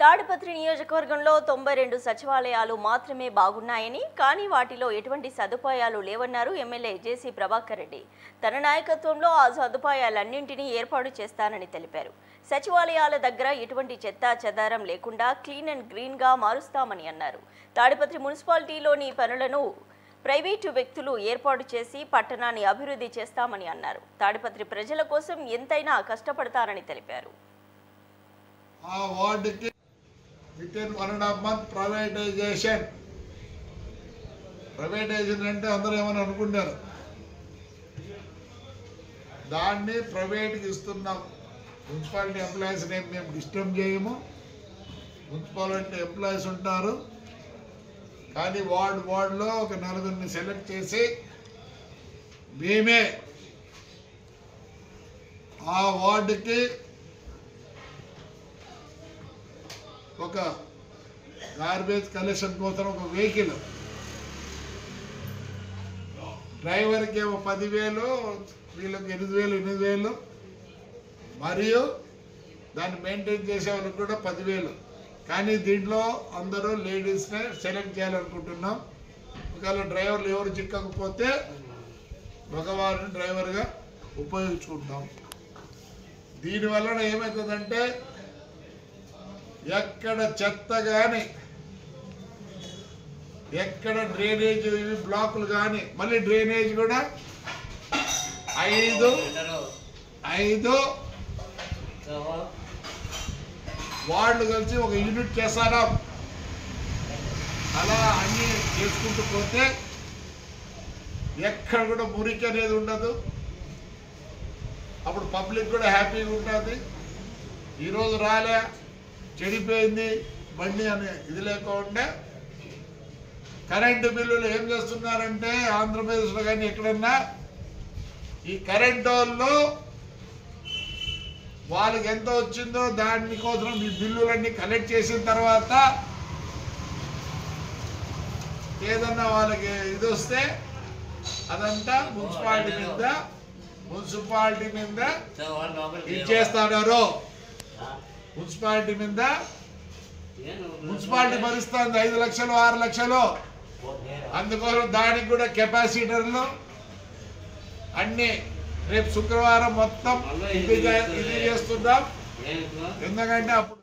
తాడిపత్రి నియోజకవర్గంలో 92 సచివాలయాలు మాత్రమే బాగున్నాయని, కానీ వాటిలో ఎటువంటి సదుపాయాలు లేవన్నారు ఎమ్మెల్యే జేసీ ప్రభాకర్ రెడ్డి. తన నాయకత్వంలో ఆ సదుపాయాలన్నింటినీ ఏర్పాటు చేస్తానని తెలిపారు. సచివాలయాల దగ్గర ఎటువంటి చెత్తా చెదారం లేకుండా క్లీన్ అండ్ గ్రీన్ గా మారుస్తామని అన్నారు. తాడిపత్రి మున్సిపాలిటీలోని పనులను ప్రైవేటు వ్యక్తులు ఏర్పాటు చేసి పట్టణాన్ని అభివృద్ధి చేస్తామని అన్నారు. తాడిపత్రి ప్రజల కోసం ఎంతైనా కష్టపడతారని తెలిపారు. ఆ వార్డుకి వితిన్ 1.5 month ప్రైవేటైజేషన్ అంటే అందరూ ఏమని అనుకున్నారు, దాన్ని ప్రైవేట్కి ఇస్తున్నాం. మున్సిపాలిటీ ఎంప్లాయీస్ని మేము డిస్టర్బ్ చేయము. మున్సిపాలిటీ ఎంప్లాయీస్ ఉంటారు, కానీ వార్డులో ఒక 4 సెలెక్ట్ చేసి మేమే ఆ వార్డుకి ఒక గార్బేజ్ కలెక్షన్ కోసం ఒక వెహికల్, డ్రైవర్కి ఏమో 10,000, వీళ్ళకి 8,000 మరియు దాన్ని మెయింటైన్ చేసే వాళ్ళకి కూడా 10,000. కానీ దీంట్లో అందరూ లేడీస్నే సెలెక్ట్ చేయాలనుకుంటున్నాం. ఒకవేళ డ్రైవర్లు ఎవరు చిక్కకపోతే మగవారిని డ్రైవర్గా ఉపయోగించుకుంటాం. దీనివల్ల ఏమవుతుందంటే ఎక్కడ చెత్త కానీ, ఎక్కడ డ్రైనేజ్ ఇవి బ్లాకులు కానీ, మళ్ళీ డ్రైనేజ్ కూడా 5 వార్డులు కలిసి ఒక యూనిట్ చేస్తారా. అలా అన్నీ చేసుకుంటూ పోతే ఎక్కడ కూడా మురికి అనేది ఉండదు. అప్పుడు పబ్లిక్ కూడా హ్యాపీగా ఉంటుంది. ఈరోజు రాలే, చెడిపోయింది బండి అనే ఇది లేకుండా. కరెంటు బిల్లులు ఏం చేస్తున్నారంటే ఆంధ్రప్రదేశ్లో కానీ ఎక్కడన్నా ఈ కరెంటు వాళ్ళు వాళ్ళకి ఎంత వచ్చిందో దానికోసం ఈ బిల్లులన్నీ కలెక్ట్ చేసిన తర్వాత ఏదన్నా వాళ్ళకి ఇది వస్తే అదంతా మున్సిపాలిటీ మీద ఇచ్చేస్తున్నారు. మున్సిపాలిటీ భరిస్తుంది 5 లక్షలు 6 లక్షలు. అందుకోసం దానికి కూడా కెపాసిటర్లు అన్నీ రేపు శుక్రవారం మొత్తం ఇది చేస్తున్నాం. ఎందుకంటే అప్పుడు